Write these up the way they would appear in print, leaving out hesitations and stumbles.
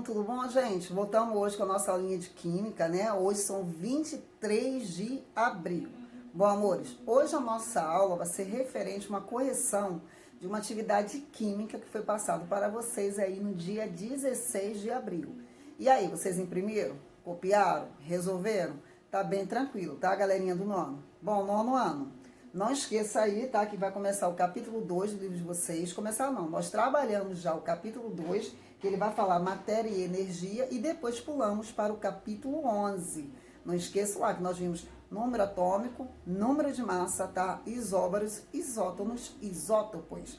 tudo bom, gente? Voltamos hoje com a nossa aulinha de Química, né? Hoje são 23 de abril. Bom, amores, hoje a nossa aula vai ser referente a uma correção de uma atividade química que foi passada para vocês aí no dia 16 de abril. E aí, vocês imprimiram? Copiaram? Resolveram? Tá bem tranquilo, tá, galerinha do nono? Bom, nono ano. Não esqueça aí, tá, que vai começar o capítulo 2 do livro de vocês. Começar não, nós trabalhamos já o capítulo 2, que ele vai falar matéria e energia, e depois pulamos para o capítulo 11. Não esqueça lá que nós vimos número atômico, número de massa, tá, isóbaros, isótonos, isótopos.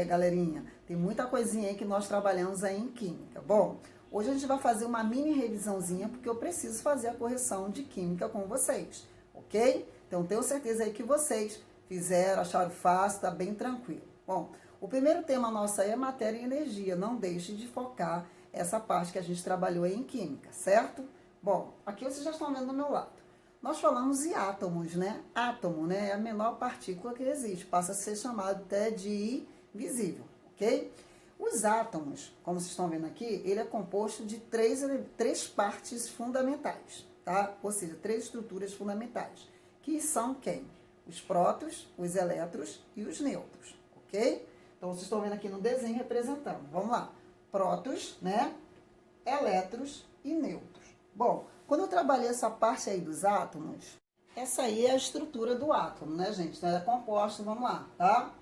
Galerinha, tem muita coisinha aí que nós trabalhamos aí em química. Bom, hoje a gente vai fazer uma mini revisãozinha, porque eu preciso fazer a correção de química com vocês, ok? Então, tenho certeza aí que vocês fizeram, acharam fácil, tá bem tranquilo. Bom, o primeiro tema nosso aí é matéria e energia. Não deixe de focar essa parte que a gente trabalhou aí em química, certo? Bom, aqui vocês já estão vendo do meu lado. Nós falamos de átomos, né? Átomo, né? É a menor partícula que existe. Passa a ser chamado até de invisível, ok? Os átomos, como vocês estão vendo aqui, ele é composto de três partes fundamentais, tá? Ou seja, três estruturas fundamentais. Que são quem? Os prótons, os elétrons e os nêutrons, ok? Então, vocês estão vendo aqui no desenho representando. Vamos lá. Prótons, né? Elétrons e nêutrons. Bom, quando eu trabalhei essa parte aí dos átomos, essa aí é a estrutura do átomo, né, gente? Então, ela é composta, vamos lá, tá?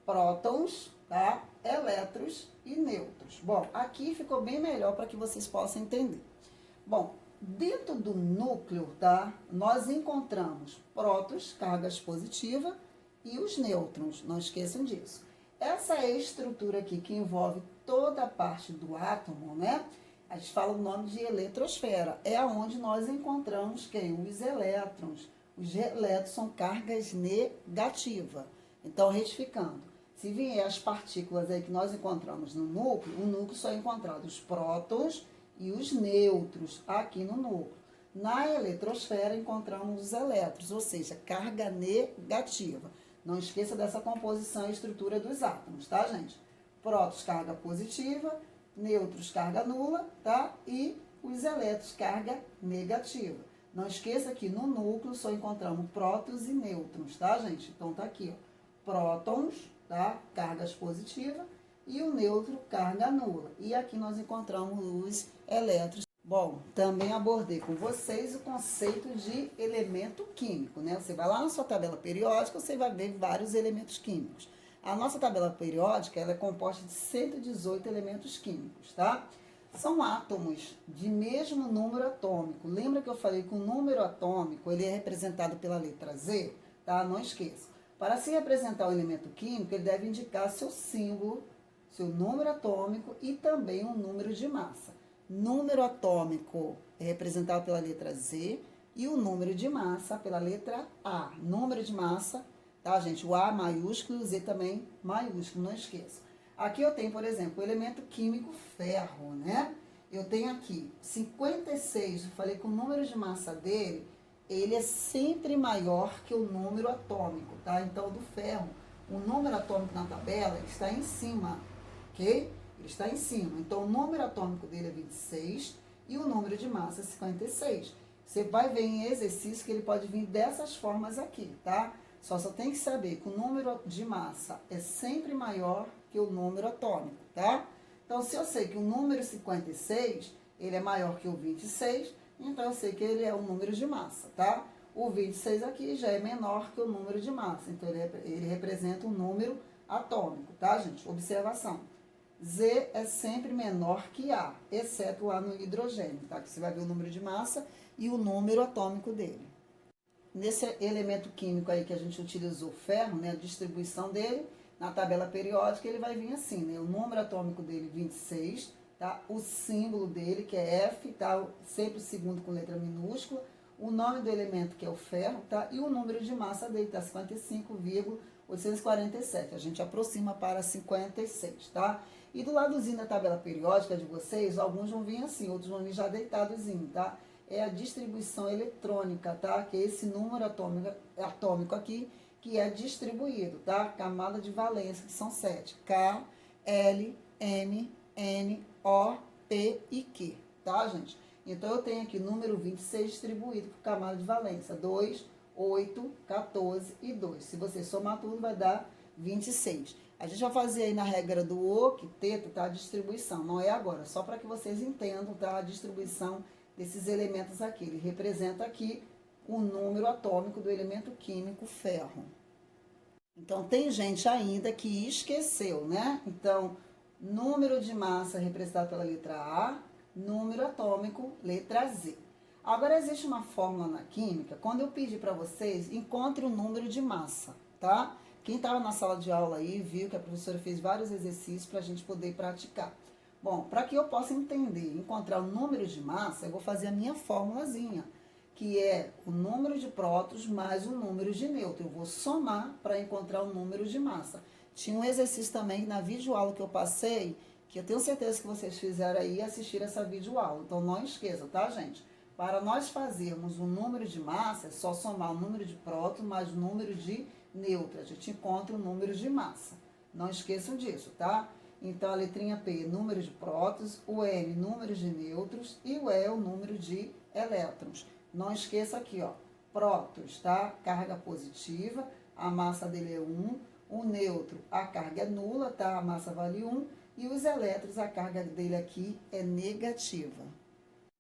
Prótons, tá? Elétrons e nêutrons. Bom, aqui ficou bem melhor para que vocês possam entender. Bom, dentro do núcleo, tá? Nós encontramos prótons, cargas positivas, e os nêutrons, não esqueçam disso. Essa é a estrutura aqui que envolve toda a parte do átomo, né? A gente fala o nome de eletrosfera. É onde nós encontramos quem? Os elétrons. Os elétrons são cargas negativas. Então, retificando. Se vier as partículas aí que nós encontramos no núcleo, o núcleo só é encontrado os prótons e os nêutrons aqui no núcleo. Na eletrosfera encontramos os elétrons, ou seja, carga negativa. Não esqueça dessa composição e estrutura dos átomos, tá, gente? Prótons, carga positiva, nêutrons, carga nula, tá? E os elétrons, carga negativa. Não esqueça que no núcleo só encontramos prótons e nêutrons, tá, gente? Então tá aqui, ó. Prótons, tá? Cargas positivas. E o nêutron, carga nula. E aqui nós encontramos os elétrons. Bom, também abordei com vocês o conceito de elemento químico, né? Você vai lá na sua tabela periódica, você vai ver vários elementos químicos. A nossa tabela periódica, ela é composta de 118 elementos químicos, tá? São átomos de mesmo número atômico. Lembra que eu falei que o número atômico, ele é representado pela letra Z? Tá? Não esqueça. Para se representar o elemento químico, ele deve indicar seu símbolo, seu número atômico e também um número de massa. Número atômico é representado pela letra Z e o número de massa pela letra A. Número de massa, tá, gente? O A maiúsculo e o Z também maiúsculo, não esqueça. Aqui eu tenho, por exemplo, o elemento químico ferro, né? Eu tenho aqui 56, eu falei que o número de massa dele, ele é sempre maior que o número atômico, tá? Então, do ferro, o número atômico na tabela está em cima, ok? Ele está em cima. Então, o número atômico dele é 26 e o número de massa é 56. Você vai ver em exercício que ele pode vir dessas formas aqui, tá? Só tem que saber que o número de massa é sempre maior que o número atômico, tá? Então, se eu sei que o número 56, ele é maior que o 26, então eu sei que ele é o número de massa, tá? O 26 aqui já é menor que o número de massa, então ele representa um número atômico, tá, gente? Observação. Z é sempre menor que A, exceto lá no hidrogênio, tá? Que você vai ver o número de massa e o número atômico dele. Nesse elemento químico aí que a gente utilizou, ferro, né? A distribuição dele, na tabela periódica, ele vai vir assim, né? O número atômico dele, 26, tá? O símbolo dele, que é F, tá? Sempre o segundo com letra minúscula. O nome do elemento, que é o ferro, tá? E o número de massa dele, tá? 55,847. A gente aproxima para 56, tá? E do ladozinho da tabela periódica de vocês, alguns vão vir assim, outros vão vir já deitadozinho, tá? É a distribuição eletrônica, tá? Que é esse número atômico aqui, que é distribuído, tá? Camada de valência, que são 7. K, L, M, N, O, P e Q, tá, gente? Então, eu tenho aqui o número 26 distribuído por camada de valência. 2, 8, 14 e 2. Se você somar tudo, vai dar 26. A gente vai fazer aí na regra do octeto, tá? A distribuição. Não é agora, só para que vocês entendam, tá? A distribuição desses elementos aqui. Ele representa aqui o número atômico do elemento químico ferro. Então, tem gente ainda que esqueceu, né? Então, número de massa representado pela letra A, número atômico, letra Z. Agora, existe uma fórmula na química, quando eu pedir para vocês, encontre o número de massa, tá? Quem estava na sala de aula aí, viu que a professora fez vários exercícios para a gente poder praticar. Bom, para que eu possa entender, encontrar o número de massa, eu vou fazer a minha formulazinha, que é o número de prótons mais o número de nêutrons. Eu vou somar para encontrar o número de massa. Tinha um exercício também na videoaula que eu passei, que eu tenho certeza que vocês fizeram aí e assistiram essa videoaula. Então, não esqueçam, tá, gente? Para nós fazermos o número de massa, é só somar o número de prótons mais o número de nêutrons. A gente encontra o número de massa. Não esqueçam disso, tá? Então, a letrinha P, número de prótons, o N, número de nêutrons, e o E, o número de elétrons. Não esqueça aqui, ó, prótons, tá? Carga positiva, a massa dele é 1. O nêutron, a carga é nula, tá? A massa vale 1. E os elétrons, a carga dele aqui é negativa.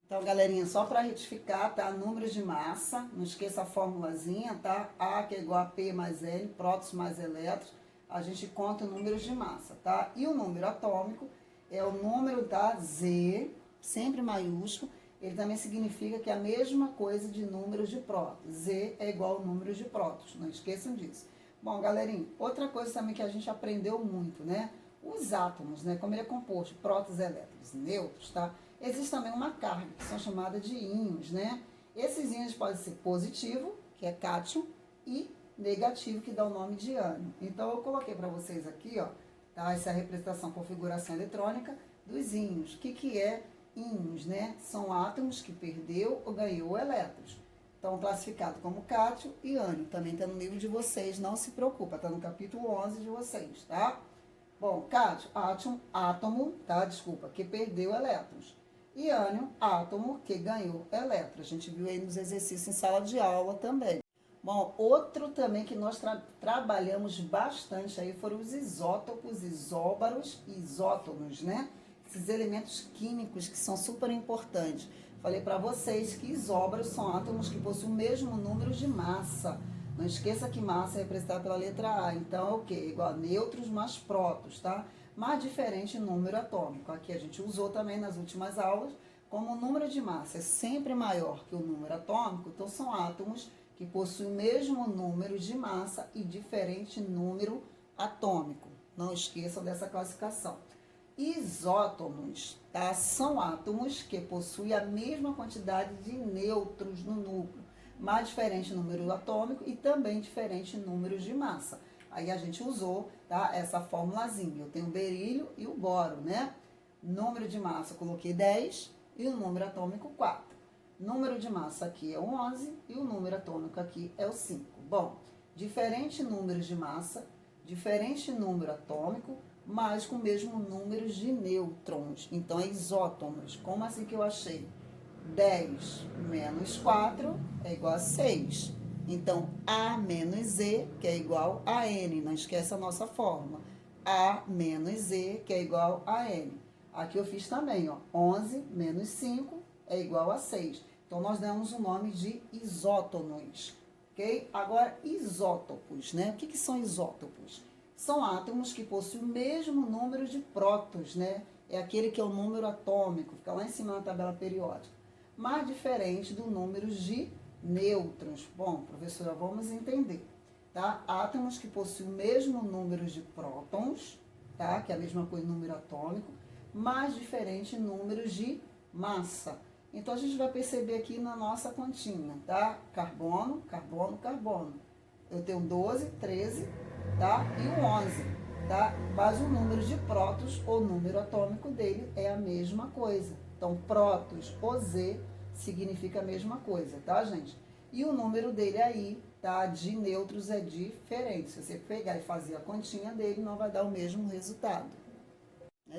Então, galerinha, só para retificar, tá? Números de massa, não esqueça a formulazinha, tá? A, que é igual a P mais N, prótons mais elétrons, a gente conta números de massa, tá? E o número atômico é o número da Z, sempre maiúsculo. Ele também significa que é a mesma coisa de números de prótons. Z é igual ao número de prótons, não esqueçam disso. Bom, galerinha, outra coisa também que a gente aprendeu muito, né? Os átomos, né? Como ele é composto, prótons, elétrons e nêutrons, tá? Existe também uma carga, que são chamadas de íons, né? Esses íons podem ser positivo, que é cátion, e negativo, que dá o nome de ânion. Então, eu coloquei para vocês aqui, ó, tá? Essa é a representação, configuração eletrônica dos íons. O que que é íons, né? São átomos que perdeu ou ganhou elétrons. Então, classificado como cátion e ânion. Também está no livro de vocês, não se preocupa, está no capítulo 11 de vocês, tá? Bom, cátion, átomo, tá? Desculpa, que perdeu elétrons. E ânion, átomo que ganhou elétrons. A gente viu aí nos exercícios em sala de aula também. Bom, outro também que nós trabalhamos bastante aí foram os isótopos, isóbaros e isótonos, né? Esses elementos químicos que são super importantes. Falei para vocês que isóbaros são átomos que possuem o mesmo número de massa. Não esqueça que massa é representada pela letra A. Então, é o quê? Igual a nêutrons mais prótons, tá? Mas diferente número atômico. Aqui a gente usou também nas últimas aulas. Como o número de massa é sempre maior que o número atômico, então são átomos que possuem o mesmo número de massa e diferente número atômico. Não esqueçam dessa classificação. Isótonos, tá? São átomos que possuem a mesma quantidade de nêutrons no núcleo, mas diferente número atômico e também diferente número de massa. Aí a gente usou, tá, essa formulazinha. Eu tenho o berílio e o boro, né? Número de massa eu coloquei 10 e o número atômico 4. Número de massa aqui é o 11 e o número atômico aqui é o 5. Bom, diferente números de massa, diferente número atômico, mas com o mesmo número de nêutrons. Então, é isótonos. Como assim que eu achei? 10 menos 4 é igual a 6. Então, A menos Z, que é igual a N. Não esquece a nossa fórmula. A menos Z, que é igual a N. Aqui eu fiz também, ó. 11 menos 5 é igual a 6. Então, nós damos o nome de isótonos. Ok? Agora, isótopos, né? O que são isótopos? São átomos que possuem o mesmo número de prótons, né? É aquele que é o número atômico, fica lá em cima na tabela periódica. Mas diferente do número de nêutrons. Bom, professora, vamos entender, tá? Átomos que possuem o mesmo número de prótons, tá? Que é a mesma coisa, número atômico, mas diferente número de massa. Então, a gente vai perceber aqui na nossa continha, tá? Carbono, carbono, carbono. Eu tenho 12, 13, tá? E o 11, tá? Mas o número de prótons, ou número atômico dele, é a mesma coisa. Então, prótons, o Z, significa a mesma coisa, tá, gente? E o número dele aí, tá? De nêutrons é diferente. Se você pegar e fazer a continha dele, não vai dar o mesmo resultado.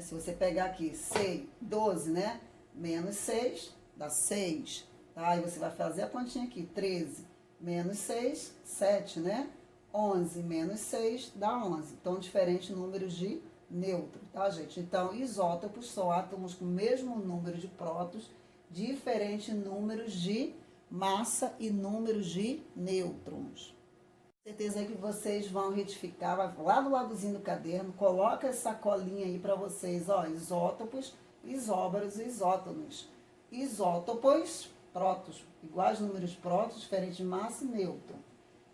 Se você pegar aqui 6, 12, né? Menos 6 dá 6. Tá? Aí você vai fazer a continha aqui. 13 menos 6, 7, né? 11 menos 6 dá 11. Então, diferentes números de neutro, tá, gente? Então, isótopos são átomos com o mesmo número de prótons, diferentes números de massa e números de nêutrons. Certeza que vocês vão retificar, vai lá do ladozinho do caderno, coloca essa colinha aí para vocês, ó, isótopos, isóbaros e isótonos. Isótopos, prótons, iguais números de prótons, diferente de massa e nêutron.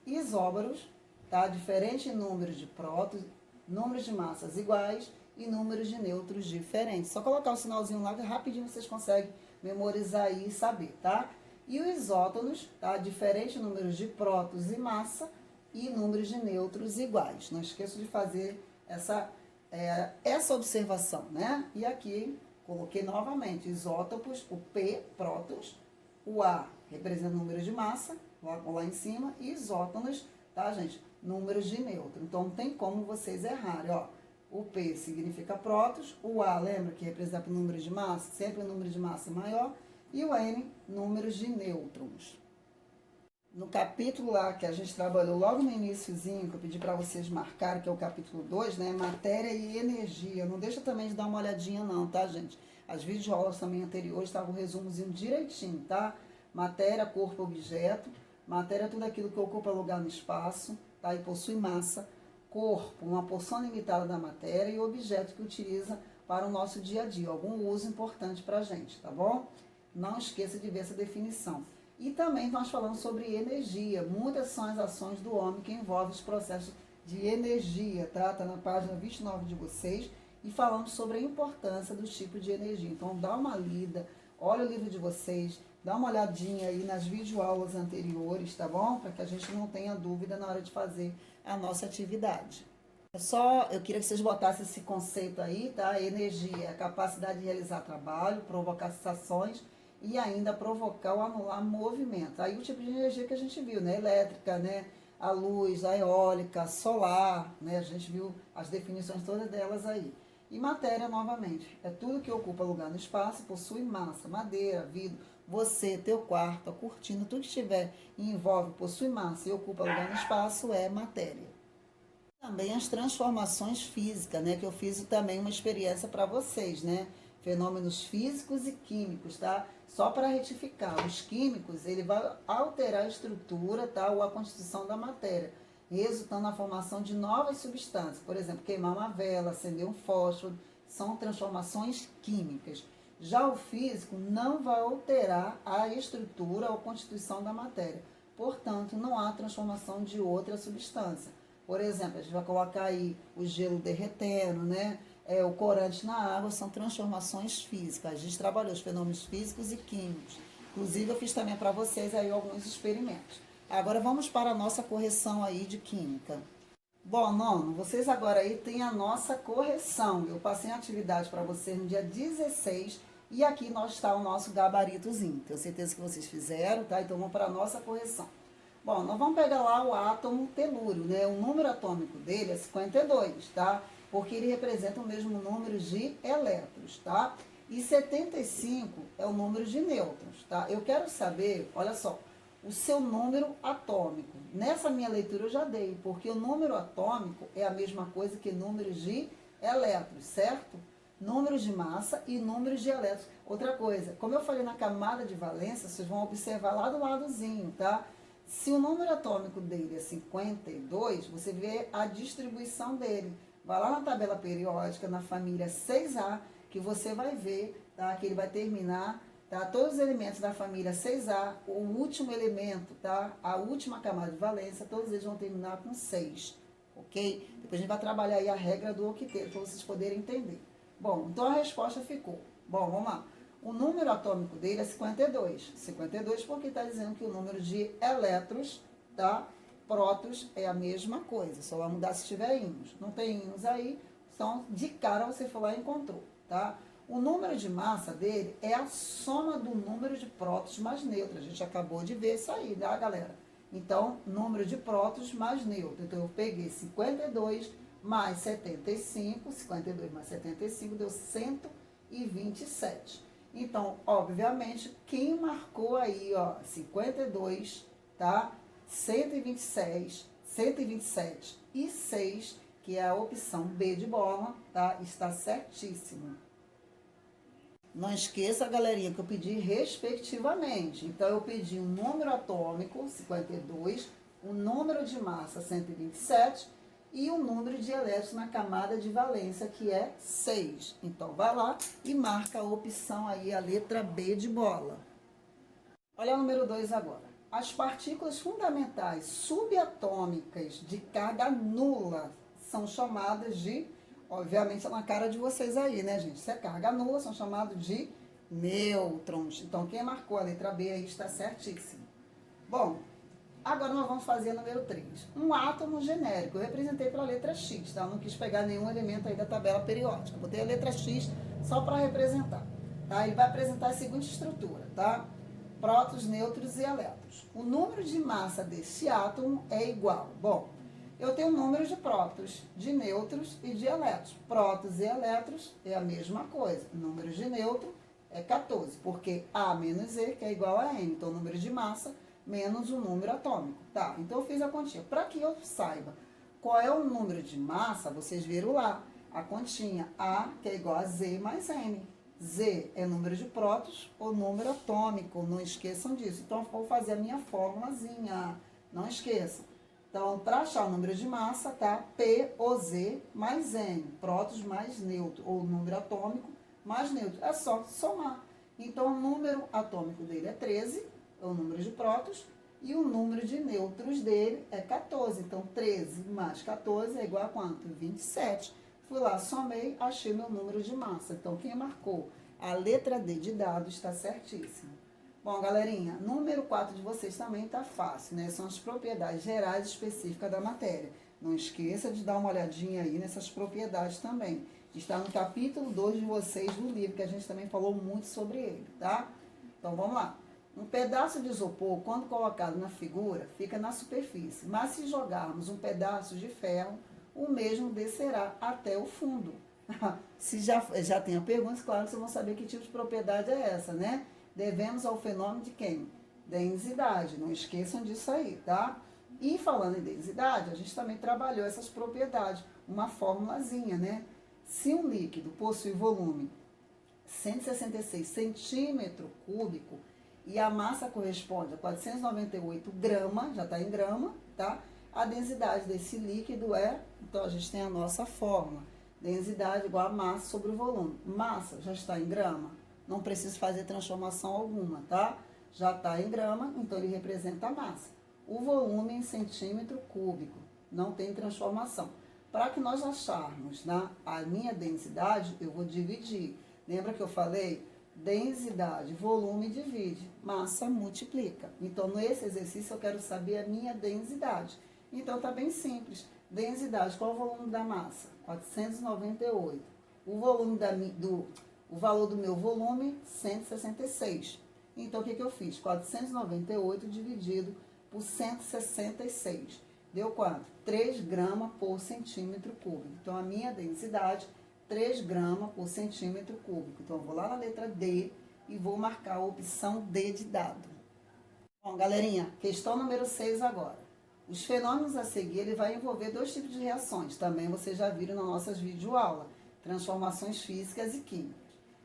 Isóbaros, tá? Diferentes números de prótons, números de massas iguais e números de nêutrons diferentes. Só colocar o sinalzinho lá que rapidinho vocês conseguem memorizar aí e saber, tá? E os isótonos, tá? Diferentes números de prótons e massa e números de nêutrons iguais. Não esqueça de fazer essa observação, né? E aqui coloquei novamente isótopos, o P, prótons, o A representa número de massa, lá em cima, e isótonos, tá, gente? Números de nêutron. Então, não tem como vocês errarem, ó. O P significa prótons, o A, lembra que representa o número de massa? Sempre o número de massa maior, e o N, números de nêutrons. No capítulo lá que a gente trabalhou logo no iniciozinho, que eu pedi para vocês marcarem, que é o capítulo 2, né? Matéria e energia. Não deixa também de dar uma olhadinha não, tá, gente? As videoaulas também anteriores estavam um resumozinho direitinho, tá? Matéria, corpo, objeto. Matéria é tudo aquilo que ocupa lugar no espaço, tá? E possui massa. Corpo, uma porção limitada da matéria. E objeto que utiliza para o nosso dia a dia. Algum uso importante pra gente, tá bom? Não esqueça de ver essa definição. E também nós falamos sobre energia. Muitas são as ações do homem que envolvem os processos de energia, tá? Tá na página 29 de vocês. E falamos sobre a importância dos tipos de energia. Então, dá uma lida, olha o livro de vocês, dá uma olhadinha aí nas videoaulas anteriores, tá bom? Para que a gente não tenha dúvida na hora de fazer a nossa atividade. Eu queria que vocês botassem esse conceito aí, tá? Energia é a capacidade de realizar trabalho, provocar sensações e ainda provocar ou anular movimento. Aí o tipo de energia que a gente viu, né? Elétrica, né? A luz, a eólica, solar, né? A gente viu as definições todas delas aí. E matéria, novamente, é tudo que ocupa lugar no espaço, possui massa, madeira, vidro, você, teu quarto, a cortina, tudo que estiver e envolve, possui massa e ocupa lugar no espaço é matéria. Também as transformações físicas, né? Que eu fiz também uma experiência para vocês, né? Fenômenos físicos e químicos, tá? Só para retificar, os químicos, ele vai alterar a estrutura, tá? Ou a constituição da matéria, resultando na formação de novas substâncias. Por exemplo, queimar uma vela, acender um fósforo, são transformações químicas. Já o físico não vai alterar a estrutura ou constituição da matéria. Portanto, não há transformação de outra substância. Por exemplo, a gente vai colocar aí o gelo derretendo, né? O corante na água, são transformações físicas. A gente trabalhou os fenômenos físicos e químicos. Inclusive, eu fiz também para vocês aí alguns experimentos. Agora, vamos para a nossa correção aí de química. Bom, nono, vocês agora aí têm a nossa correção. Eu passei a atividade para vocês no dia 16 e aqui nós está o nosso gabaritozinho. Tenho certeza que vocês fizeram, tá? Então, vamos para a nossa correção. Bom, nós vamos pegar lá o átomo telúrio, né? O número atômico dele é 52, tá? Porque ele representa o mesmo número de elétrons, tá? E 75 é o número de nêutrons, tá? Eu quero saber, olha só, o seu número atômico. Nessa minha leitura eu já dei, porque o número atômico é a mesma coisa que números de elétrons, certo? Números de massa e números de elétrons. Outra coisa, como eu falei na camada de valência, vocês vão observar lá do ladozinho, tá? Se o número atômico dele é 52, você vê a distribuição dele. Vai lá na tabela periódica, na família 6A, que você vai ver, tá? Que ele vai terminar, tá? Todos os elementos da família 6A, o último elemento, tá? A última camada de valência, todos eles vão terminar com 6, ok? Depois a gente vai trabalhar aí a regra do octeto, para vocês poderem entender. Bom, então a resposta ficou. Bom, vamos lá. O número atômico dele é 52. 52 porque está dizendo que o número de elétrons, tá? Prótons é a mesma coisa, só vai mudar se tiver íons. Não tem íons aí, então de cara você foi lá e encontrou, tá? O número de massa dele é a soma do número de prótons mais nêutrons. A gente acabou de ver isso aí, tá, galera? Então, número de prótons mais nêutrons. Então, eu peguei 52 mais 75, 52 mais 75 deu 127. Então, obviamente, quem marcou aí, ó, 52, tá? 127 e 6, que é a opção B de bola, tá? Está certíssimo. Não esqueça, galerinha, que eu pedi respectivamente. Então, eu pedi um número atômico, 52, um número de massa, 127, e um número de elétrons na camada de valência, que é 6. Então, vai lá e marca a opção aí, a letra B de bola. Olha o número 2 agora. As partículas fundamentais subatômicas de carga nula são chamadas de, obviamente, na cara de vocês aí, né, gente? Se é carga nula, são chamados de nêutrons. Então, quem marcou a letra B aí está certíssimo. Bom, agora nós vamos fazer o número 3. Um átomo genérico. Eu representei pela letra X, tá? Eu não quis pegar nenhum elemento aí da tabela periódica. Eu botei a letra X só para representar, tá? Ele vai apresentar a seguinte estrutura, tá? Prótons, nêutrons e elétrons. O número de massa desse átomo é igual. Bom, eu tenho o número de prótons, de nêutrons e de elétrons. Prótons e elétrons é a mesma coisa. O número de nêutron é 14, porque A menos E, que é igual a M. Então, o número de massa menos o número atômico. Tá, então eu fiz a continha. Para que eu saiba qual é o número de massa, vocês viram lá, a continha A, que é igual a Z mais M. Z é número de prótons ou número atômico, não esqueçam disso. Então, eu vou fazer a minha formulazinha, não esqueçam. Então, para achar o número de massa, tá? P ou Z mais N, prótons mais nêutron, ou número atômico mais nêutron. É só somar. Então, o número atômico dele é 13, é o número de prótons, e o número de nêutrons dele é 14. Então, 13 mais 14 é igual a quanto? 27. Fui lá, somei, achei meu número de massa. Então, quem marcou a letra D de dado está certíssimo. Bom, galerinha, número 4 de vocês também está fácil, né? São as propriedades gerais específicas da matéria. Não esqueça de dar uma olhadinha aí nessas propriedades também. Está no capítulo 2 de vocês do livro, que a gente também falou muito sobre ele, tá? Então, vamos lá. Um pedaço de isopor, quando colocado na figura, fica na superfície. Mas se jogarmos um pedaço de ferro, o mesmo descerá até o fundo. Se já tem a pergunta, claro que vocês vão saber que tipo de propriedade é essa, né? Devemos ao fenômeno de quem? Densidade. Não esqueçam disso aí, tá? E falando em densidade, a gente também trabalhou essas propriedades. Uma formulazinha, né? Se um líquido possui volume 166 centímetro cúbico e a massa corresponde a 498 gramas, já está em grama, tá? A densidade desse líquido é, então a gente tem a nossa fórmula, densidade igual a massa sobre o volume. Massa já está em grama, não precisa fazer transformação alguma, tá? Já está em grama, então ele representa a massa. O volume em centímetro cúbico, não tem transformação. Para que nós acharmos, né, a minha densidade, eu vou dividir. Lembra que eu falei? Densidade, volume divide, massa multiplica. Então, nesse exercício, eu quero saber a minha densidade. Então, tá bem simples. Densidade, qual é o volume da massa? 498. O valor do meu volume, 166. Então, o que eu fiz? 498 dividido por 166. Deu quanto? 3 gramas por centímetro cúbico. Então, a minha densidade, 3 gramas por centímetro cúbico. Então, eu vou lá na letra D e vou marcar a opção D de dado. Bom, galerinha, questão número 6 agora. Os fenômenos a seguir, ele vai envolver 2 tipos de reações. Também vocês já viram nas nossas videoaulas. Transformações físicas e químicas.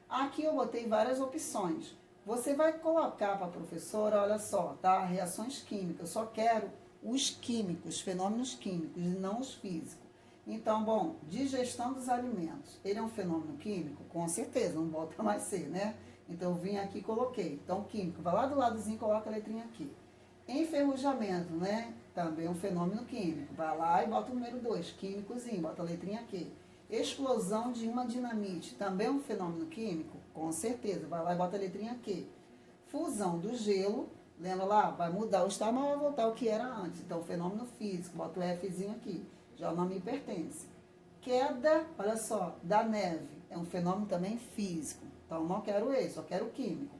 Aqui eu botei várias opções. Você vai colocar para a professora, olha só, tá? Reações químicas. Eu só quero os químicos, fenômenos químicos, e não os físicos. Então, bom, digestão dos alimentos. Ele é um fenômeno químico? Com certeza, não volta mais ser, né? Então, eu vim aqui e coloquei. Então, químico, vai lá do ladozinho e coloca a letrinha aqui. Enferrujamento, né? Também é um fenômeno químico. Vai lá e bota o número 2, químicozinho, bota a letrinha aqui. Explosão de uma dinamite, também é um fenômeno químico? Com certeza, vai lá e bota a letrinha aqui. Fusão do gelo, lembra lá? Vai mudar o estado, mas vai voltar o que era antes. Então, fenômeno físico, bota o Fzinho aqui, já não me pertence. Queda, olha só, da neve, é um fenômeno também físico. Então, não quero esse, só quero químico.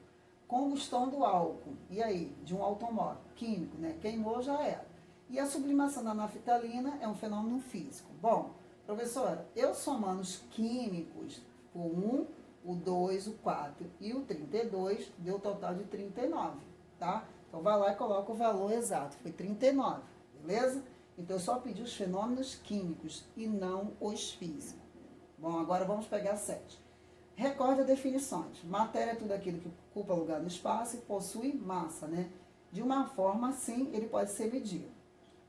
Combustão do álcool, e aí? De um automóvel, químico, né? Queimou, já era. E a sublimação da naftalina é um fenômeno físico. Bom, Professora, eu somando os químicos, o 1, o 2, o 4 e o 32, deu total de 39, tá? Então, vai lá e coloca o valor exato, foi 39, beleza? Então, eu só pedi os fenômenos químicos e não os físicos. Bom, agora vamos pegar 7. Recorde as definições. Matéria é tudo aquilo que ocupa lugar no espaço e possui massa, né? De uma forma assim, ele pode ser medido.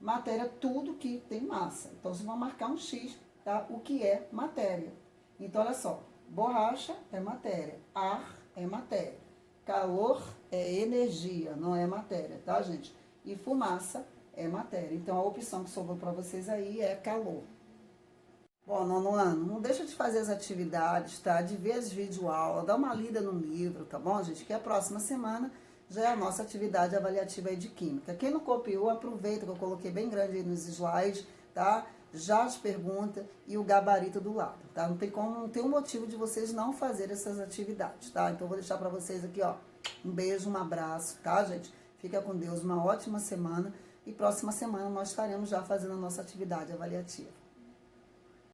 Matéria é tudo que tem massa. Então, você vai marcar um X, tá? O que é matéria. Então, olha só. Borracha é matéria. Ar é matéria. Calor é energia, não é matéria, tá, gente? E fumaça é matéria. Então, a opção que sobrou para vocês aí é calor. Bom, nono ano, não deixa de fazer as atividades, tá? De ver as videoaulas, dar uma lida no livro, tá bom, gente? Que a próxima semana já é a nossa atividade avaliativa aí de química. Quem não copiou, aproveita que eu coloquei bem grande aí nos slides, tá? Já as perguntas e o gabarito do lado, tá? Não tem como, não tem um motivo de vocês não fazerem essas atividades, tá? Então, eu vou deixar para vocês aqui, ó, um beijo, um abraço, tá, gente? Fica com Deus, uma ótima semana e próxima semana nós estaremos já fazendo a nossa atividade avaliativa.